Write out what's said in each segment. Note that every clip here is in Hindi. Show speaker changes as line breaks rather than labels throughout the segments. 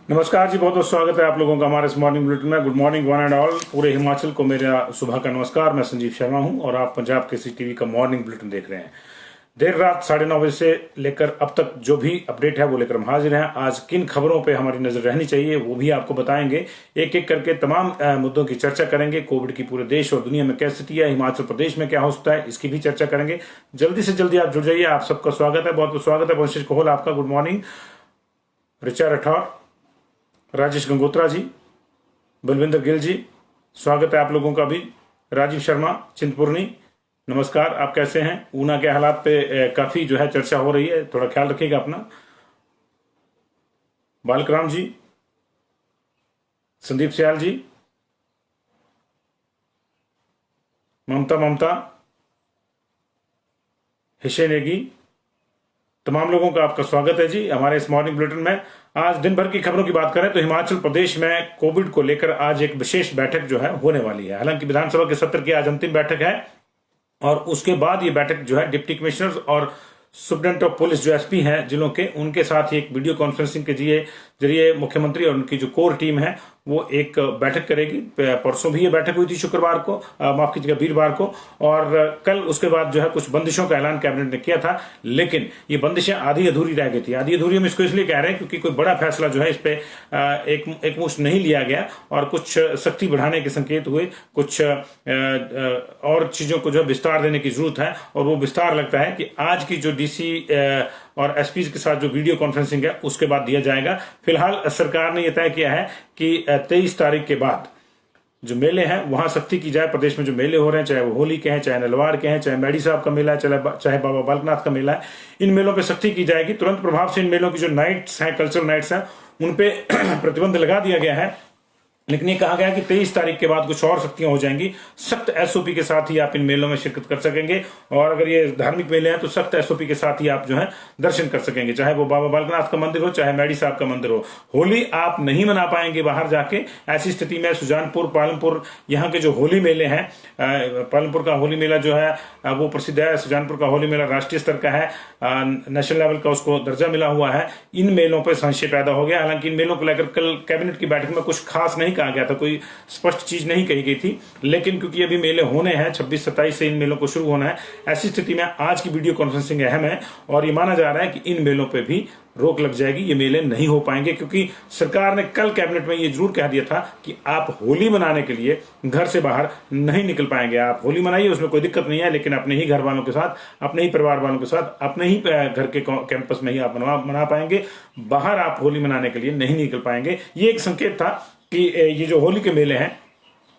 नमस्कार जी, बहुत बहुत स्वागत है आप लोगों का हमारे इस मॉर्निंग बुलेटिन में। Good morning one and all. पूरे हिमाचल को मेरा सुबह का नमस्कार। मैं संजीव शर्मा हूं और आप पंजाब केसरी टीवी का मॉर्निंग बुलेटिन देख रहे हैं। देर रात 9:30 बजे से लेकर अब तक जो भी अपडेट है वो लेकर हम हाजिर हैं। आज किन खबरों पे हमारी नजर रहनी चाहिए वो भी आपको बताएंगे। एक एक करके तमाम मुद्दों की चर्चा करेंगे। कोविड की पूरे देश और दुनिया में क्या स्थिति है, हिमाचल प्रदेश में क्या हो सकता है, इसकी भी चर्चा करेंगे। जल्दी से जल्दी आप जुड़ जाइए। आप सबका स्वागत है, बहुत बहुत स्वागत है। वंशिष कोहल आपका गुड मॉर्निंग। ऋचा राठौर, राजेश गंगोत्रा जी, बलविंदर गिल जी, स्वागत है आप लोगों का भी। राजीव शर्मा चिंतपूर्णी, नमस्कार। आप कैसे हैं? ऊना के हालात पे काफी जो है चर्चा हो रही है, थोड़ा ख्याल रखिएगा अपना। बालकराम जी, संदीप सियाल जी, ममता, हिशे नेगी, तमाम लोगों का आपका स्वागत है जी हमारे इस मॉर्निंग बुलेटिन में। आज दिन भर की खबरों की बात करें तो हिमाचल प्रदेश में कोविड को लेकर आज एक विशेष बैठक जो है होने वाली है। हालांकि विधानसभा के सत्र की आज अंतिम बैठक है और उसके बाद ये बैठक जो है डिप्टी कमिश्नर और सुप्रीडेंट ऑफ पुलिस जो एसपी हैं जिलों के, उनके साथ ही एक वीडियो कॉन्फ्रेंसिंग के जरिए मुख्यमंत्री और उनकी जो कोर टीम है वो एक बैठक करेगी। परसों भी ये बैठक हुई थी, शुक्रवार को, माफ कीजिएगा वीरवार को, और कल उसके बाद जो है कुछ बंदिशों का ऐलान कैबिनेट ने किया था, लेकिन ये बंदिशें आधी अधूरी रह गई थी। आधी अधूरी हम इसको इसलिए कह रहे हैं क्योंकि कोई बड़ा फैसला जो है इस पे एक मुश्त नहीं लिया गया और कुछ सख्ती बढ़ाने के संकेत हुए, कुछ और चीजों को जो है विस्तार देने की जरूरत है। और वो विस्तार लगता है कि आज की जो डीसी और एसपी के साथ जो वीडियो कॉन्फ्रेंसिंग है उसके बाद दिया जाएगा। फिलहाल सरकार ने यह तय किया है कि 23 तारीख के बाद जो मेले हैं वहां सख्ती की जाए। प्रदेश में जो मेले हो रहे हैं, चाहे वो होली के हैं, चाहे नलवाड़ के हैं, चाहे मैडी साहब का मेला है, चाहे बाबा बालकनाथ का मेला है, इन मेलों पे सख्ती की जाएगी। तुरंत प्रभाव से इन मेलों की जो नाइट्स हैं, कल्चरल नाइट्स हैं, उन पे प्रतिबंध लगा दिया गया है। लेकिन ये कहा गया कि 23 तारीख के बाद कुछ और सख्तियां हो जाएंगी। सख्त एसओपी के साथ ही आप इन मेलों में शिरकत कर सकेंगे और अगर ये धार्मिक मेले हैं तो सख्त एसओपी के साथ ही आप जो है दर्शन कर सकेंगे, चाहे वो बाबा बालकनाथ का मंदिर हो, चाहे मैडी साहब का मंदिर हो। होली आप नहीं मना पाएंगे बाहर जाके। ऐसी स्थिति में सुजानपुर, पालमपुर, यहाँ के जो होली मेले हैं, पालमपुर का होली मेला जो है वो प्रसिद्ध है। सुजानपुर का होली मेला राष्ट्रीय स्तर का है, नेशनल लेवल का उसको दर्जा मिला हुआ है। इन मेलों पर संशय पैदा हो गया। हालांकि इन मेलों को लेकर कल कैबिनेट की बैठक में कुछ खास नहीं कहा गया था, कोई स्पष्ट चीज नहीं कही गई थी, लेकिन क्योंकि अभी मेले होने हैं, 26-27 से इन मेलों को शुरू होना है, ऐसी स्थिति में आज की वीडियो कॉन्फ्रेंसिंग अहम है और ये माना जा रहा है कि इन मेलों पे भी रोक लग जाएगी। ये मेले नहीं हो पाएंगे क्योंकि सरकार ने कल कैबिनेट में ये जरूर कह दिया था कि आप होली मनाने के लिए घर से बाहर नहीं निकल पाएंगे। आप होली मनाइए, उसमें कोई दिक्कत नहीं है, लेकिन अपने ही घर वालों के साथ, अपने ही परिवार वालों के साथ, अपने ही घर के कैंपस में ही आप मना पाएंगे। बाहर आप होली मनाने के लिए नहीं निकल पाएंगे। ये एक संकेत था कि ये जो होली के मेले हैं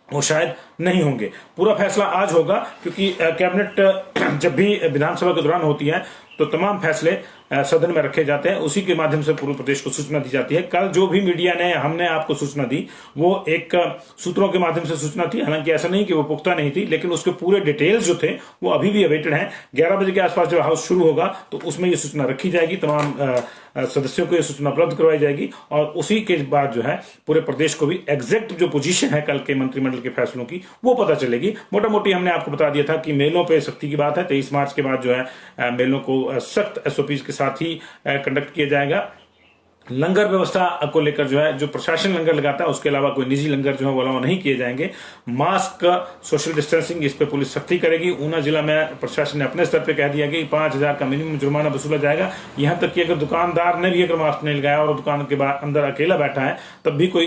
वो शायद नहीं होंगे। पूरा फैसला आज होगा क्योंकि कैबिनेट जब भी विधानसभा के दौरान होती है तो तमाम फैसले सदन में रखे जाते हैं, उसी के माध्यम से पूरे प्रदेश को सूचना दी जाती है। कल जो भी मीडिया ने हमने आपको सूचना दी वो एक सूत्रों के माध्यम से सूचना थी। हालांकि ऐसा नहीं कि वो पुख्ता नहीं थी, लेकिन उसके पूरे डिटेल्स जो थे वो अभी भी अवेटेड हैं। 11 बजे के आसपास जब हाउस शुरू होगा तो उसमें ये सूचना रखी जाएगी, तमाम सदस्यों को ये सूचना उपलब्ध करवाई जाएगी और उसी के बाद जो है पूरे प्रदेश को भी एग्जैक्ट जो पोजीशन है कल के मंत्रिमंडल के फैसलों की वो पता चलेगी। मोटा मोटी हमने आपको बता दिया था कि मेलों पे सख्ती की बात है। 23 मार्च के बाद जो है मेलों को सख्त एसओपी के साथ ही कंडक्ट किया जाएगा। लंगर व्यवस्था को लेकर जो है जो प्रशासन लंगर लगाता है उसके अलावा कोई निजी लंगर जो है वो अलाउ नहीं किए जाएंगे। मास्क, सोशल डिस्टेंसिंग, इस पे पुलिस सख्ती करेगी। ऊना जिला में प्रशासन ने अपने स्तर पे कह दिया कि 5,000 का मिनिमम जुर्माना वसूला जाएगा। यहां तक कि अगर दुकानदार ने भी अगर मास्क नहीं लगाया और दुकान के अंदर अकेला बैठा है तब भी कोई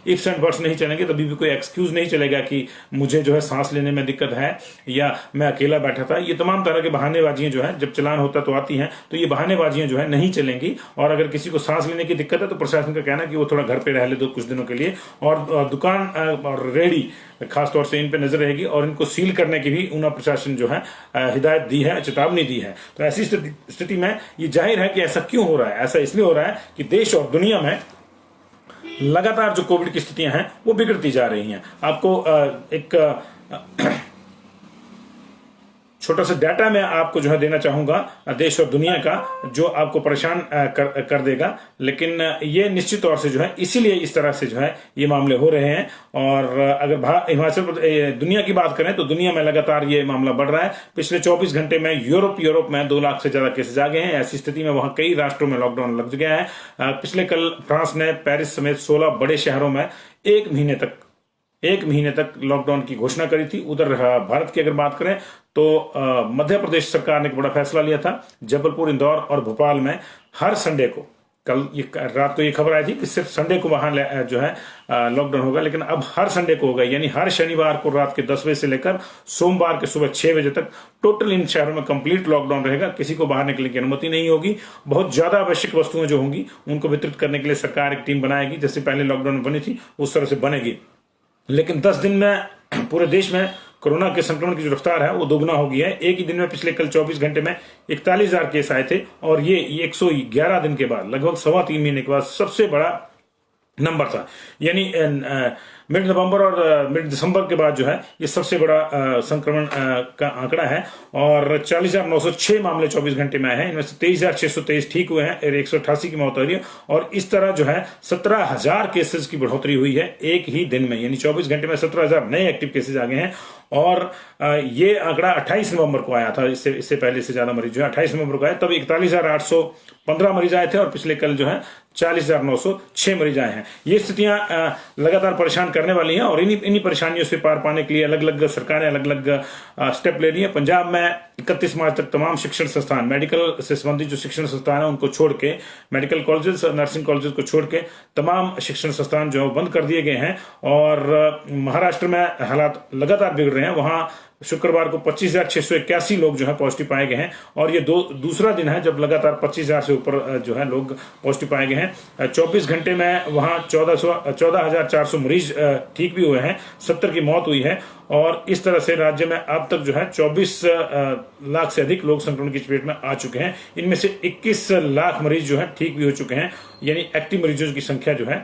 इफ्स एंड बट्स नहीं चलेंगे, तभी भी कोई एक्सक्यूज नहीं चलेगा कि मुझे जो है सांस लेने में दिक्कत है या मैं अकेला बैठा था। ये तमाम तरह के बहानेबाजियां जो है जब चलान होता तो आती हैं, तो ये बहानेबाजियां जो है नहीं चलेंगी। और अगर किसी को सांस लेने की दिक्कत है तो प्रशासन का कहना है कि वो थोड़ा घर पे रह ले दो कुछ दिनों के लिए। और दुकान और रेडी खासतौर से इन पे नजर रहेगी और इनको सील करने की भी ऊना प्रशासन जो है हिदायत दी है, चेतावनी दी है। तो ऐसी स्थिति में ये जाहिर है कि ऐसा क्यों हो रहा है। ऐसा इसलिए हो रहा है कि देश और दुनिया में लगातार जो कोविड की स्थितियां हैं वो बिगड़ती जा रही हैं। आपको एक छोटा सा डाटा मैं आपको जो है देना चाहूंगा देश और दुनिया का, जो आपको परेशान कर देगा, लेकिन ये निश्चित तौर से जो है इसीलिए इस तरह से जो है ये मामले हो रहे हैं। और अगर हिमाचल दुनिया की बात करें तो दुनिया में लगातार ये मामला बढ़ रहा है। पिछले 24 घंटे में यूरोप में 2 लाख से ज्यादा केसेज आ गए हैं। ऐसी स्थिति में वहां कई राष्ट्रों में लॉकडाउन लग गया है। पिछले कल फ्रांस ने पेरिस समेत 16 बड़े शहरों में एक महीने तक लॉकडाउन की घोषणा करी थी। उधर भारत की अगर बात करें तो मध्य प्रदेश सरकार ने एक बड़ा फैसला लिया था। जबलपुर, इंदौर और भोपाल में हर संडे को, कल ये रात को ये खबर आई थी कि सिर्फ संडे को वहां जो है लॉकडाउन होगा, लेकिन अब हर संडे को होगा। यानी हर शनिवार को रात के 10 बजे से लेकर सोमवार के सुबह 6 बजे तक टोटल इन शहरों में कंप्लीट लॉकडाउन रहेगा। किसी को बाहर निकलने की अनुमति नहीं होगी। बहुत ज्यादा आवश्यक वस्तुएं जो होंगी उनको वितरित करने के लिए सरकार एक टीम बनाएगी, जैसे पहले लॉकडाउन बनी थी उस तरह से बनेगी। लेकिन 10 दिन में पूरे देश में कोरोना के संक्रमण की जो रफ्तार है वो दोगुना हो गया है। एक ही दिन में पिछले कल 24 घंटे में 41,000 केस आए थे और ये 111 दिन के बाद, लगभग 3.25 महीने के बाद सबसे बड़ा नंबर था। यानी मिड नवंबर और मिड दिसंबर के बाद जो है ये सबसे बड़ा संक्रमण का आंकड़ा है। और 40,906 मामले 24 घंटे में आए हैं। इनमें से 23,623 ठीक हुए हैं और 188 की मौत हो रही है। और इस तरह जो है 17,000 केसेस की बढ़ोतरी हुई है एक ही दिन में। यानी 24 घंटे में 17,000 नए एक्टिव केसेज आ गए हैं। और ये आंकड़ा 28 नवंबर को आया था। इससे पहले से ज्यादा मरीज जो है 28 नवंबर को आए, तब 41,815 मरीज आए थे और पिछले कल जो है 40,906 मरीज आए हैं। ये स्थितियां लगातार परेशान करने वाली हैं और इन्हीं परेशानियों से पार पाने के लिए अलग अलग सरकारें अलग अलग स्टेप ले रही हैं। पंजाब में 31 मार्च तक तमाम शिक्षण संस्थान, मेडिकल से संबंधित जो शिक्षण संस्थान है उनको छोड़ के, मेडिकल कॉलेजेस और नर्सिंग कॉलेजेस को छोड़ के तमाम शिक्षण संस्थान जो है बंद कर दिए गए हैं। और महाराष्ट्र में हालात लगातार बिगड़ रहे हैं। वहां शुक्रवार को 25,681 लोग जो है पॉजिटिव पाए गए हैं और ये दूसरा दिन है जब लगातार 25,000 से ऊपर जो है लोग पॉजिटिव पाए गए हैं। 24 घंटे में वहां 14,400 मरीज ठीक भी हुए हैं, 70 की मौत हुई है। और इस तरह से राज्य में अब तक जो है 24 लाख से अधिक लोग संक्रमण की चपेट में आ चुके हैं। इनमें से 21 लाख मरीज जो है ठीक भी हो चुके हैं। यानी एक्टिव मरीजों की संख्या जो है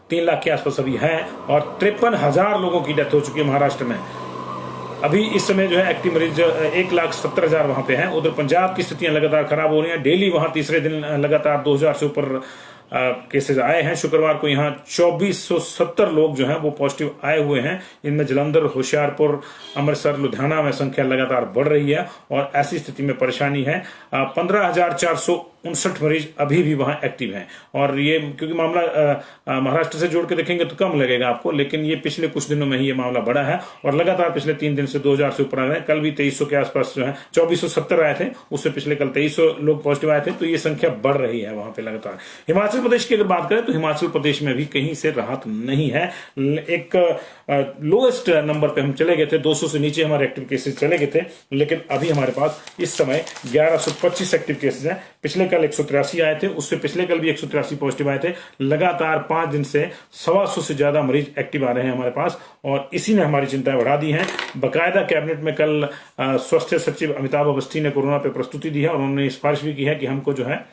3 लाख के आसपास अभी है और 53,000 लोगों की डेथ हो चुकी है महाराष्ट्र में। अभी इस समय जो है एक्टिव मरीज 1,70,000 वहां पे हैं। उधर पंजाब की स्थितियां लगातार खराब हो रही हैं। डेली वहां तीसरे दिन लगातार 2,000 से ऊपर केसेज आए हैं। शुक्रवार को यहाँ 2,470 लोग जो हैं वो पॉजिटिव आए हुए हैं। इनमें जलंधर, होशियारपुर, अमृतसर, लुधियाना में संख्या लगातार बढ़ रही है और ऐसी स्थिति में परेशानी है। 15,459 मरीज अभी भी वहां एक्टिव हैं। और ये क्योंकि मामला महाराष्ट्र से जोड़ के देखेंगे तो कम लगेगा आपको, लेकिन ये पिछले कुछ दिनों में ही ये मामला बढ़ा है और लगातार पिछले 3 दिन से 2,000 से ऊपर आ रहे हैं। कल भी 2,300 के आसपास जो है 2,470 आए थे, उससे पिछले कल 2,300 लोग पॉजिटिव आए थे। तो ये संख्या बढ़ रही है वहां पे लगातार। हिमाचल प्रदेश की अगर बात करें तो हिमाचल प्रदेश में भी कहीं से राहत नहीं है। एक लोएस्ट नंबर पे हम चले गए थे, 200 से नीचे हमारे एक्टिव केसेस चले गए थे, लेकिन अभी हमारे पास इस समय 1125 एक्टिव केसेस हैं। पिछले कल 183 आए थे, उससे पिछले कल भी 183 पॉजिटिव आए थे। लगातार 5 दिन से 125 से ज्यादा मरीज एक्टिव आ रहे हैं हमारे पास और इसी ने हमारी चिंताएं बढ़ा दी हैं। बकायदा कैबिनेट में कल स्वास्थ्य सचिव अमिताभ अवस्थी ने कोरोना पे प्रस्तुति दी है और उन्होंने सिफारिश भी की है कि हमको जो है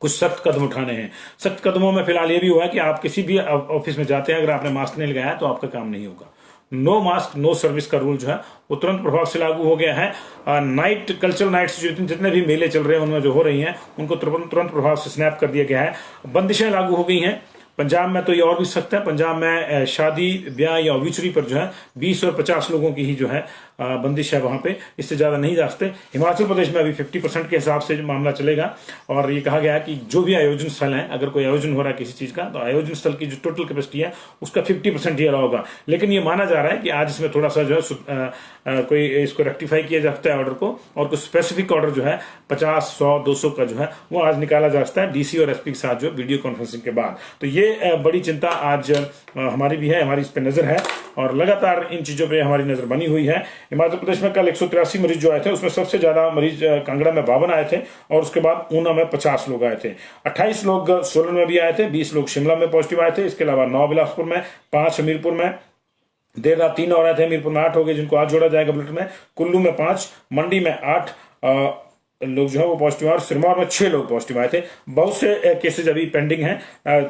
कुछ सख्त कदम उठाने हैं। सख्त कदमों में फिलहाल ये भी हुआ है कि आप किसी भी ऑफिस में जाते हैं, अगर आपने मास्क नहीं लगाया तो आपका काम नहीं होगा। नो मास्क नो सर्विस का रूल जो है वो तुरंत प्रभाव से लागू हो गया है। नाइट कल्चरल नाइट्स जितने भी मेले चल रहे हैं उनमें जो हो रही हैं उनको तुरंत प्रभाव से स्नैप कर दिया गया है। बंदिशें लागू हो गई हैं। पंजाब में तो ये और भी सख्त है। पंजाब में शादी, ब्याह या ऑब्यूचरी पर जो है 20 और 50 लोगों की ही जो है बंदिश है वहां पे, इससे ज्यादा नहीं जा सकते। हिमाचल प्रदेश में अभी 50% के हिसाब से मामला चलेगा और ये कहा गया है कि जो भी आयोजन स्थल है, अगर कोई आयोजन हो रहा है किसी चीज का, तो आयोजन स्थल की जो टोटल कैपेसिटी है उसका 50% ही अलाउ होगा। लेकिन ये माना जा रहा है कि आज इसमें थोड़ा सा जो है कोई इसको रेक्टिफाई किया जा सकता है ऑर्डर को, और कुछ स्पेसिफिक ऑर्डर जो है 50, 100, 200 का जो है वो आज निकाला जा सकता है डीसी और एसपी के साथ जो वीडियो कॉन्फ्रेंसिंग के बाद। तो ये बड़ी चिंता आज हमारी भी है, हमारी इस पे नजर है और लगातार इन चीजों पे हमारी नजर बनी हुई है। हिमाचल प्रदेश में कल 183 मरीज जो आए थे उसमें सबसे ज्यादा मरीज कांगड़ा में 52 आए थे और उसके बाद ऊना में 50 लोग आए थे। 28 लोग सोलन में भी आए थे, 20 लोग शिमला में पॉजिटिव आए थे। इसके अलावा 9 बिलासपुर में, 5 हमीरपुर में, देर रात 3 और आए थे। हमीरपुर में 8 हो गए जिनको आज जोड़ा जाएगा बुलेटिन में। कुल्लू में 5, मंडी में 8, लोग जो है वो पॉजिटिव आए और सिरमौर में 6 लोग पॉजिटिव आए थे। बहुत से केसेज अभी पेंडिंग हैं।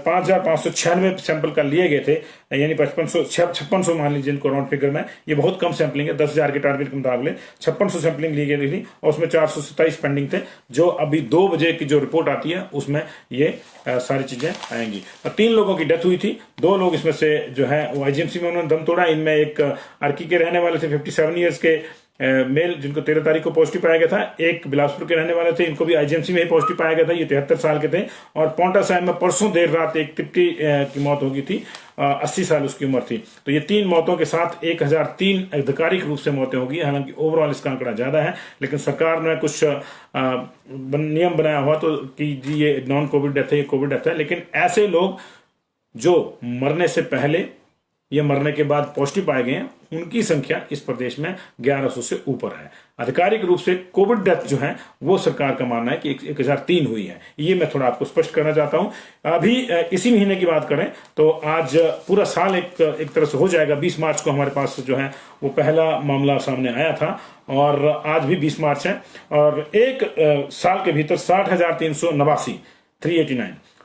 5,596 सैंपल कल लिए गए थे, यानी 5600 मान लीजिए इनको राउंड फिगर में। ये बहुत कम सैंपलिंग है, 10,000 के टारगेट के मुकाबले 5600 सैंपलिंग ली गई थी और उसमें 427 पेंडिंग थे। जो अभी 2 बजे की जो रिपोर्ट आती है उसमें ये सारी चीजें आएंगी। 3 लोगों की डेथ हुई थी, 2 लोग इसमें से जो है वो आईजीएमसी में उन्होंने दम तोड़ा। इनमें एक अर्की के रहने वाले थे 57 ईयर्स के मेल, जिनको 13 तारीख को पॉजिटिव पाया गया था। एक बिलासपुर के रहने वाले थे, इनको भी आईजीएमसी में ही पॉजिटिव पाया गया था। ये 73 साल के थे। और पोंटा साहिब में परसों देर रात एक तिप्टी की मौत हो गई थी, 80 साल उसकी उम्र थी। तो ये 3 मौतों के साथ 1003 आधिकारिक रूप से मौतें होगी। हालांकि ओवरऑल इसका आंकड़ा ज्यादा है, लेकिन सरकार ने कुछ नियम बनाया हुआ तो कि जी ये नॉन कोविड डेथ है, ये कोविड डेथ है। लेकिन ऐसे लोग जो मरने से पहले या मरने के बाद पॉजिटिव पाए गए हैं, उनकी संख्या इस प्रदेश में 1100 से ऊपर है। आधिकारिक रूप से कोविड डेथ जो है वो सरकार का मानना है कि 1003 हुई है। ये मैं थोड़ा आपको स्पष्ट करना चाहता हूं। अभी इसी महीने की बात करें तो आज पूरा साल एक तरह से हो जाएगा। 20 मार्च को हमारे पास जो है वो पहला मामला सामने आया था और आज भी 20 मार्च है। और एक साल के भीतर 60,389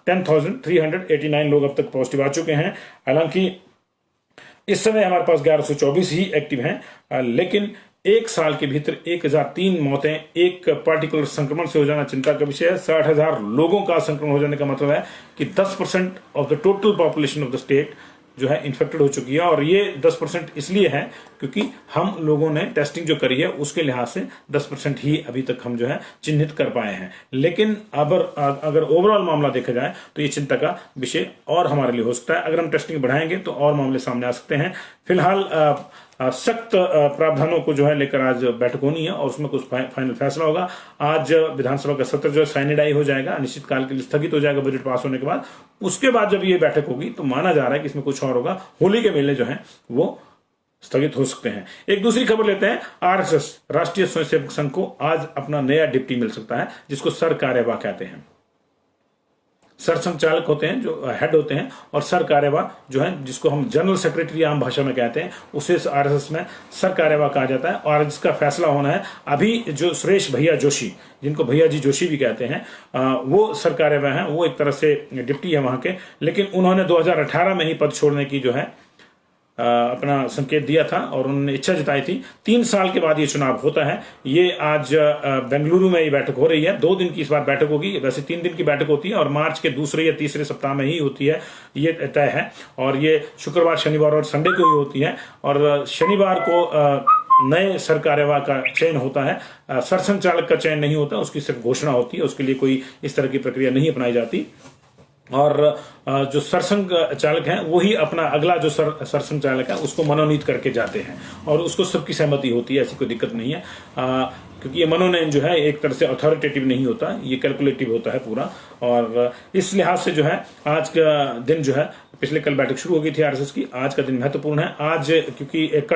10,389 लोग अब तक पॉजिटिव आ चुके हैं। हालांकि इस समय हमारे पास 1124 ही एक्टिव हैं, लेकिन एक साल के भीतर 1003 मौतें एक पार्टिकुलर संक्रमण से हो जाना चिंता का विषय है। 60,000 लोगों का संक्रमण हो जाने का मतलब है कि 10% of the total population of the state जो है इन्फेक्टेड हो चुकी है। और ये 10% इसलिए है क्योंकि हम लोगों ने टेस्टिंग जो करी है उसके लिहाज से 10% ही अभी तक हम जो है चिन्हित कर पाए हैं। लेकिन अगर ओवरऑल मामला देखा जाए तो ये चिंता का विषय और हमारे लिए हो सकता है। अगर हम टेस्टिंग बढ़ाएंगे तो और मामले सामने आ सकते हैं। फिलहाल सख्त प्रावधानों को जो है लेकर आज बैठक होनी है और उसमें कुछ फाइनल फैसला होगा। आज विधानसभा का सत्र जो है साइनेडाई हो जाएगा, अनिश्चित काल के लिए स्थगित हो जाएगा बजट पास होने के बाद। उसके बाद जब ये बैठक होगी तो माना जा रहा है कि इसमें कुछ और होगा। होली के मेले जो है वो स्थगित हो सकते हैं। एक दूसरी खबर लेते हैं। आरएसएस राष्ट्रीय स्वयंसेवक संघ को आज अपना नया डिप्टी मिल सकता है, जिसको सर कार्यवाह कहते हैं। सर संचालक होते हैं जो हेड होते हैं और सर कार्यवाह जो है जिसको हम जनरल सेक्रेटरी आम भाषा में कहते हैं, उसे आरएसएस में सर कार्यवाह कहा जाता है। और जिसका फैसला होना है अभी जो सुरेश भैया जोशी, जिनको भैया जी जोशी भी कहते हैं, वो सर कार्यवाह हैं। वो एक तरह से डिप्टी है वहां के, लेकिन उन्होंने 2018 में ही पद छोड़ने की जो है अपना संकेत दिया था और उन्होंने इच्छा जताई थी। 3 साल के बाद ये चुनाव होता है। ये आज बेंगलुरु में ये बैठक हो रही है। 2 दिन की इस बार बैठक होगी। वैसे 3 दिन की बैठक होती है और मार्च के दूसरे या तीसरे सप्ताह में ही होती है, ये तय है। और ये शुक्रवार, शनिवार और संडे को ही होती है। और शनिवार को नए सर कार्यवाह का चयन होता है। सर संचालक का चयन नहीं होता, उसकी सिर्फ घोषणा होती है। उसके लिए कोई इस तरह की प्रक्रिया नहीं अपनाई जाती। और जो सरसंघ चालक हैं वही अपना अगला जो सरसंघ चालक है उसको मनोनीत करके जाते हैं और उसको सबकी सहमति होती है। ऐसी कोई दिक्कत नहीं है, क्योंकि ये मनोनयन जो है एक तरह से अथॉरिटेटिव नहीं होता, ये कैलकुलेटिव होता है पूरा। और इस लिहाज से जो है आज का दिन जो है, पिछले कल बैठक शुरू हो गई थी आरएसएस की, आज का दिन महत्वपूर्ण है। आज क्योंकि एक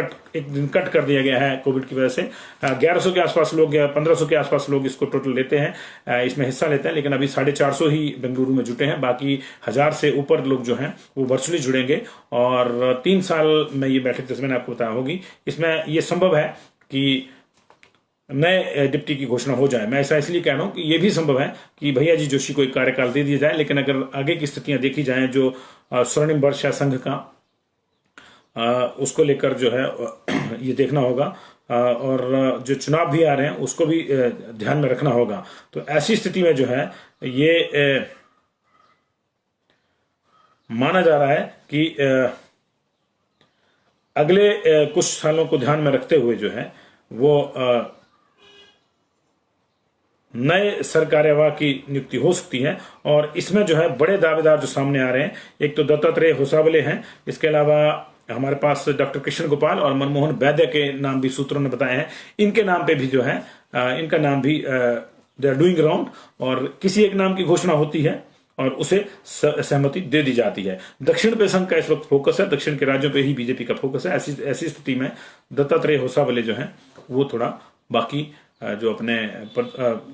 दिन कट कर दिया गया है कोविड की वजह से। 1100 के आसपास लोग या 1500 के आसपास लोग इसको टोटल लेते हैं, इसमें हिस्सा लेते हैं। लेकिन अभी 450 ही बेंगलुरु में जुटे हैं, बाकी 1000 से ऊपर लोग जो हैं वो वर्चुअली जुड़ेंगे। और 3 साल में ये बैठक, जैसे मैंने आपको बताया, होगी। इसमें यह संभव है कि नए डिप्टी की घोषणा हो जाए। मैं ऐसा इसलिए कह रहा हूं कि यह भी संभव है कि भैया जी जोशी को एक कार्यकाल दे दिया जाए। लेकिन अगर आगे की स्थितियां देखी जाएं, जो स्वर्णिम वर्ष है संघ का, उसको लेकर जो है ये देखना होगा। और जो चुनाव भी आ रहे हैं उसको भी ध्यान में रखना होगा। तो ऐसी स्थिति में जो है ये माना जा रहा है कि अगले कुछ सालों को ध्यान में रखते हुए जो है वो नए सर कार्यवाह की नियुक्ति हो सकती है। और इसमें जो है बड़े दावेदार जो सामने आ रहे हैं, एक तो दत्तात्रेय होसाबले हैं, इसके अलावा हमारे पास डॉक्टर कृष्ण गोपाल और मनमोहन वैद्य के नाम भी सूत्रों ने बताए हैं। इनके नाम पे भी जो है इनका नाम भी दे आर डूइंग राउंड और किसी एक नाम की घोषणा होती है और उसे सहमति दे दी जाती है। दक्षिण पे संघ का इस वक्त फोकस है, दक्षिण के राज्यों पे ही बीजेपी का फोकस है। ऐसी स्थिति में दत्तात्रेय होसाबले जो है वो थोड़ा बाकी जो अपने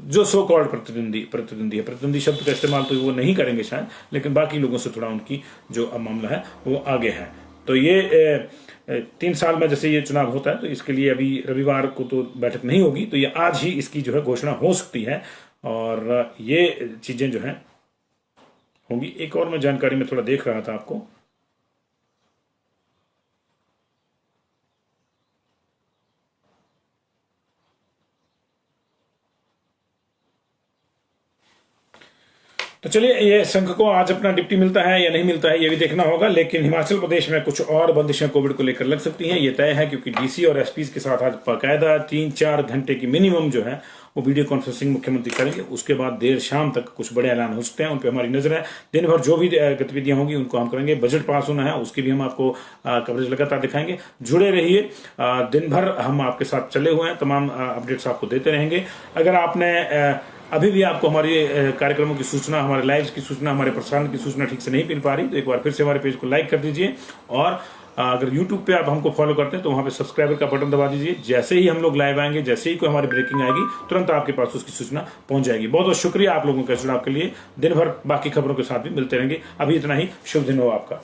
जो सो कॉल्ड प्रतिद्वंदी शब्द का इस्तेमाल तो वो नहीं करेंगे शायद, लेकिन बाकी लोगों से थोड़ा उनकी जो मामला है वो आगे है। तो ये 3 साल में जैसे ये चुनाव होता है, तो इसके लिए अभी रविवार को तो बैठक नहीं होगी, तो ये आज ही इसकी जो है घोषणा हो सकती है और ये चीजें जो है होंगी। एक और मैं जानकारी में थोड़ा देख रहा था आपको, तो चलिए ये संघ को आज अपना डिप्टी मिलता है या नहीं मिलता है ये भी देखना होगा, लेकिन हिमाचल प्रदेश में कुछ और बंदिशें कोविड को लेकर लग सकती हैं, ये तय है, क्योंकि डीसी और एसपी के साथ आज बाकायदा 3-4 घंटे की मिनिमम जो है वो वीडियो कॉन्फ्रेंसिंग मुख्यमंत्री करेंगे। उसके बाद देर शाम तक कुछ बड़े ऐलान हो सकते हैं, उन पर हमारी नजर है। दिन भर जो भी गतिविधियां होंगी उनको हम करेंगे। बजट पास होना है, उसकी भी हम आपको कवरेज लगातार दिखाएंगे। जुड़े रहिए, दिन भर हम आपके साथ चले हुए हैं, तमाम अपडेट्स आपको देते रहेंगे। अगर आपने अभी भी आपको हमारे कार्यक्रमों की सूचना, हमारे लाइव की सूचना, हमारे प्रसारण की सूचना ठीक से नहीं मिल पा रही, तो एक बार फिर से हमारे पेज को लाइक कर दीजिए और अगर YouTube पे आप हमको फॉलो करते हैं तो वहां पे सब्सक्राइबर का बटन दबा दीजिए। जैसे ही हम लोग लाइव आएंगे, जैसे ही कोई हमारी ब्रेकिंग आएगी, तुरंत आपके पास उसकी सूचना पहुंच जाएगी। बहुत बहुत शुक्रिया आप लोगों के जुड़ाव के लिए। दिन भर बाकी खबरों के साथ भी मिलते रहेंगे। अभी इतना ही, शुभ दिन हो आपका।